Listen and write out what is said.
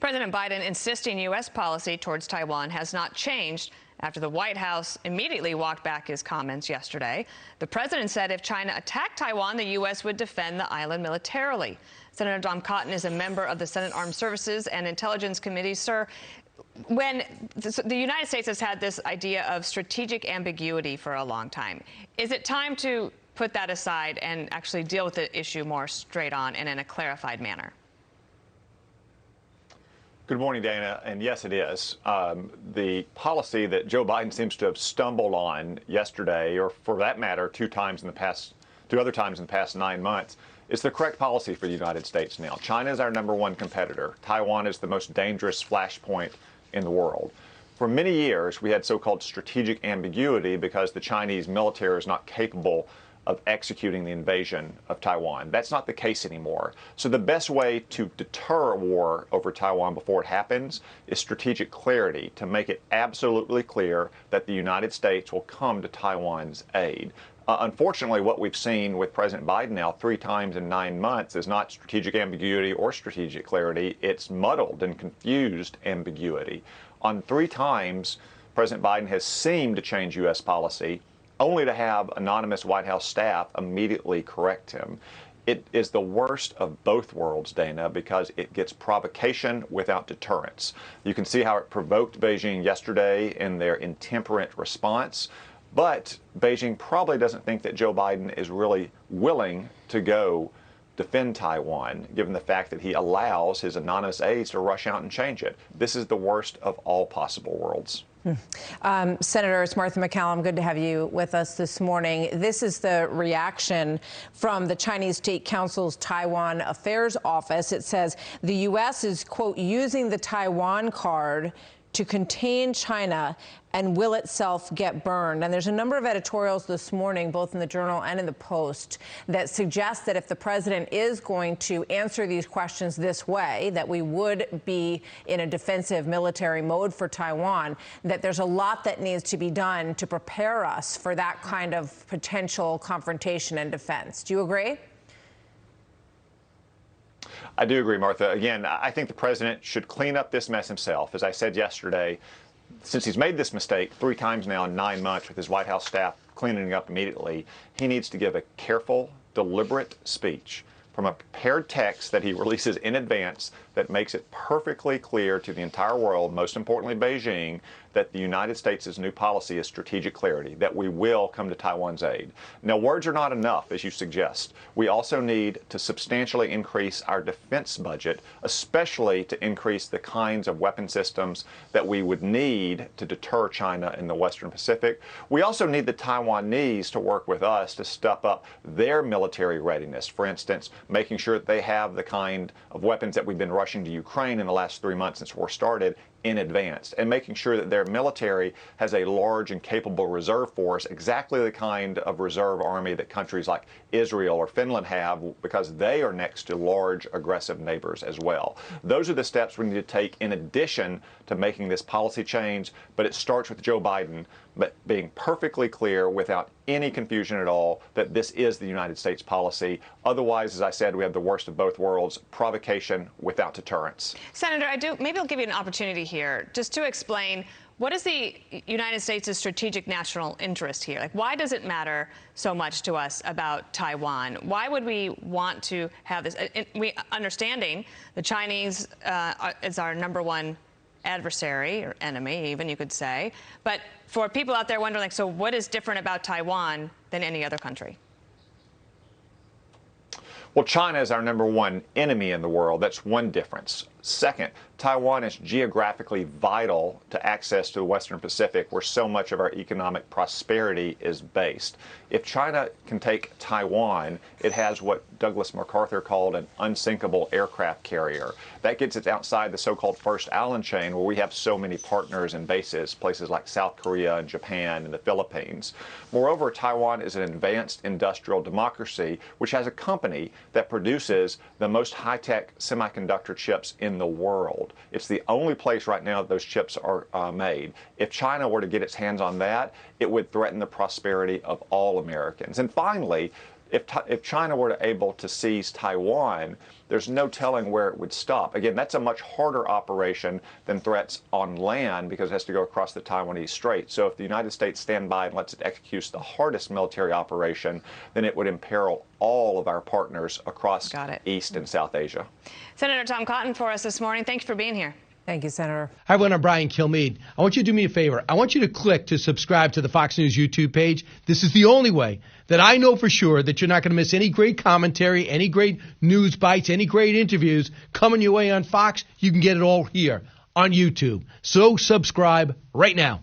President Biden insisting U.S. policy towards Taiwan has not changed after the White House immediately walked back his comments yesterday. The president said if China attacked Taiwan, the U.S. would defend the island militarily. Senator Tom Cotton is a member of the Senate Armed Services and Intelligence Committee. Sir, when the United States has had this idea of strategic ambiguity for a long time, is it time to put that aside and actually deal with the issue more straight on and in a clarified manner? Good morning, Dana. And yes, it is. The policy that Joe Biden seems to have stumbled on yesterday, or for that matter, two other times in the past 9 months, is the correct policy for the United States now. China is our #1 competitor. Taiwan is the most dangerous flashpoint in the world. For many years, we had so-called strategic ambiguity because the Chinese military is not capable of executing the invasion of Taiwan. That's not the case anymore. So the best way to deter a war over Taiwan before it happens is strategic clarity, to make it absolutely clear that the United States will come to Taiwan's aid. Unfortunately, what we've seen with President Biden now 3 times in 9 months is not strategic ambiguity or strategic clarity. It's muddled and confused ambiguity. On 3 times, President Biden has seemed to change U.S. policy, only to have anonymous White House staff immediately correct him. It is the worst of both worlds, Dana, because it gets provocation without deterrence. You can see how it provoked Beijing yesterday in their intemperate response, but Beijing probably doesn't think that Joe Biden is really willing to go defend Taiwan, given the fact that he allows his anonymous aides to rush out and change it. This is the worst of all possible worlds. Senator, it's Martha McCallum. Good to have you with us this morning. This is the reaction from the Chinese State Council's Taiwan Affairs Office. It says the U.S. is, quote, using the Taiwan card to contain China and will itself get burned. And there's a number of editorials this morning, both in the Journal and in the Post, that suggest that if the president is going to answer these questions this way, that we would be in a defensive military mode for Taiwan, that there's a lot that needs to be done to prepare us for that kind of potential confrontation and defense. Do you agree? I do agree, Martha. Again, I think the president should clean up this mess himself. As I said yesterday, since he's made this mistake 3 times now in 9 months with his White House staff cleaning it up immediately, he needs to give a careful, deliberate speech from a prepared text that he releases in advance that makes it perfectly clear to the entire world, most importantly Beijing, that the United States' new policy is strategic clarity, that we will come to Taiwan's aid. Now, words are not enough, as you suggest. We also need to substantially increase our defense budget, especially to increase the kinds of weapon systems that we would need to deter China in the Western Pacific. We also need the Taiwanese to work with us to step up their military readiness. For instance, making sure that they have the kind of weapons that we've been rushing to Ukraine in the last 3 months since war started in advance, and making sure that their military has a large and capable reserve force, exactly the kind of reserve army that countries like Israel or Finland have, because they are next to large aggressive neighbors as well. Those are the steps we need to take in addition to making this policy change, but it starts with Joe Biden being perfectly clear without any confusion at all that this is the United States policy. Otherwise, as I said, we have the worst of both worlds, provocation without deterrence. Senator, maybe I'll give you an opportunity here just to explain what is the United States' strategic national interest here? Like, why does it matter so much to us about Taiwan? Why would we want to have this? Understanding the Chinese is our #1 adversary or enemy, even you could say. But for people out there wondering, like, so what is different about Taiwan than any other country? Well, China is our #1 enemy in the world. That's one difference. Second, Taiwan is geographically vital to access to the Western Pacific, where so much of our economic prosperity is based. If China can take Taiwan, it has what Douglas MacArthur called an unsinkable aircraft carrier. That gets it outside the so-called First Island chain, where we have so many partners and bases, places like South Korea and Japan and the Philippines. Moreover, Taiwan is an advanced industrial democracy, which has a company that produces the most high-tech semiconductor chips in the world. It's the only place right now that those chips are made. If China were to get its hands on that, it would threaten the prosperity of all Americans. And finally, if China were able to seize Taiwan, there's no telling where it would stop. Again, that's a much harder operation than threats on land because it has to go across the Taiwanese Strait. So if the United States stand by and lets it execute the hardest military operation, then it would imperil all of our partners across East and South Asia. Senator Tom Cotton for us this morning. Thanks for being here. Thank you, Senator. Hi, everyone. I'm Brian Kilmeade. I want you to do me a favor. I want you to click to subscribe to the Fox News YouTube page. This is the only way that I know for sure that you're not going to miss any great commentary, any great news bites, any great interviews coming your way on Fox. You can get it all here on YouTube. So subscribe right now.